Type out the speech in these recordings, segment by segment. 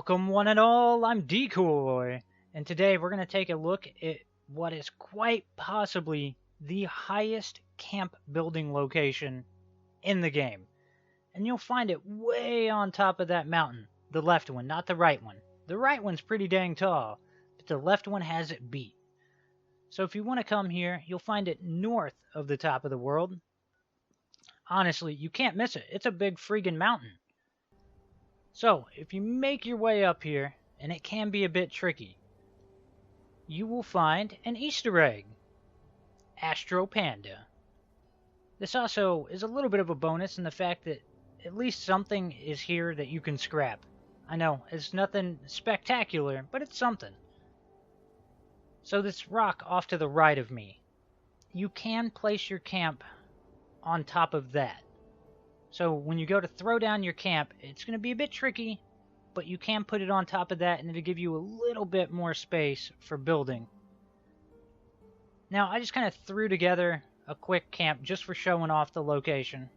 Welcome one and all, I'm Decoy, and today we're going to take a look at what is quite possibly the highest camp building location in the game. And you'll find it way on top of that mountain, the left one, not the right one. The right one's pretty dang tall, but the left one has it beat. So if you want to come here, you'll find it north of the top of the world. Honestly, you can't miss it. It's a big friggin' mountain. So, if you make your way up here, and it can be a bit tricky, you will find an Easter egg. Astro Panda. This also is a little bit of a bonus in the fact that at least something is here that you can scrap. I know, it's nothing spectacular, but it's something. So this rock off to the right of me, you can place your camp on top of that. So when you go to throw down your camp, it's going to be a bit tricky, but you can put it on top of that and it'll give you a little bit more space for building. Now, I just kind of threw together a quick camp just for showing off the location.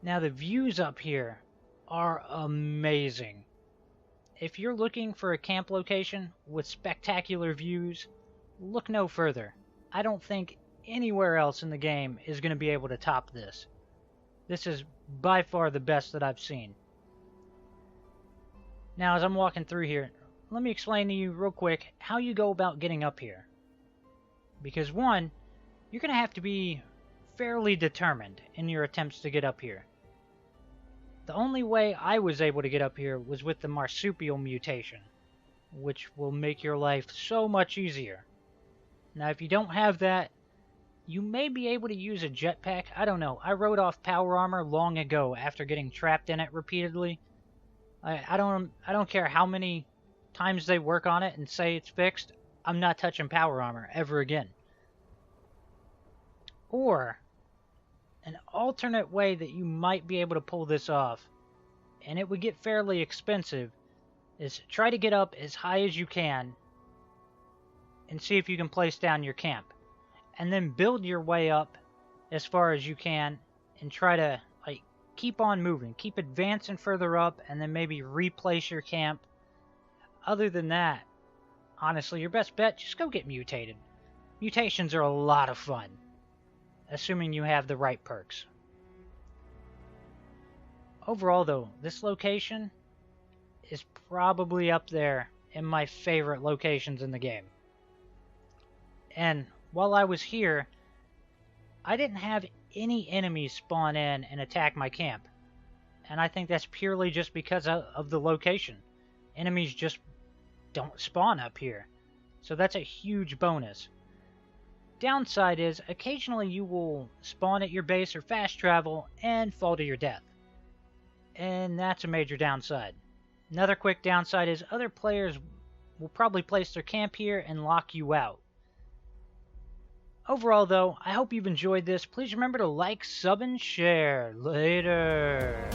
Now, the views up here are amazing. If you're looking for a camp location with spectacular views, look no further. I don't think anywhere else in the game is going to be able to top this. This is by far the best that I've seen. Now, as I'm walking through here, let me explain to you real quick how you go about getting up here. Because one, you're going to have to be fairly determined in your attempts to get up here. The only way I was able to get up here was with the marsupial mutation, which will make your life so much easier. Now, if you don't have that, you may be able to use a jetpack. I don't know. I wrote off power armor long ago after getting trapped in it repeatedly. I don't care how many times they work on it and say it's fixed. I'm not touching power armor ever again. Or an alternate way that you might be able to pull this off, and it would get fairly expensive, is try to get up as high as you can and see if you can place down your camp. And then build your way up as far as you can and try to keep on moving. Keep advancing further up and then maybe replace your camp. Other than that, honestly, your best bet, just go get mutated. Mutations are a lot of fun, assuming you have the right perks. Overall though, this location is probably up there in my favorite locations in the game. And while I was here, I didn't have any enemies spawn in and attack my camp. And I think that's purely just because of the location. Enemies just don't spawn up here. So that's a huge bonus. Downside is, occasionally you will spawn at your base or fast travel and fall to your death. And that's a major downside. Another quick downside is other players will probably place their camp here and lock you out. Overall, though, I hope you've enjoyed this. Please remember to like, sub, and share. Later.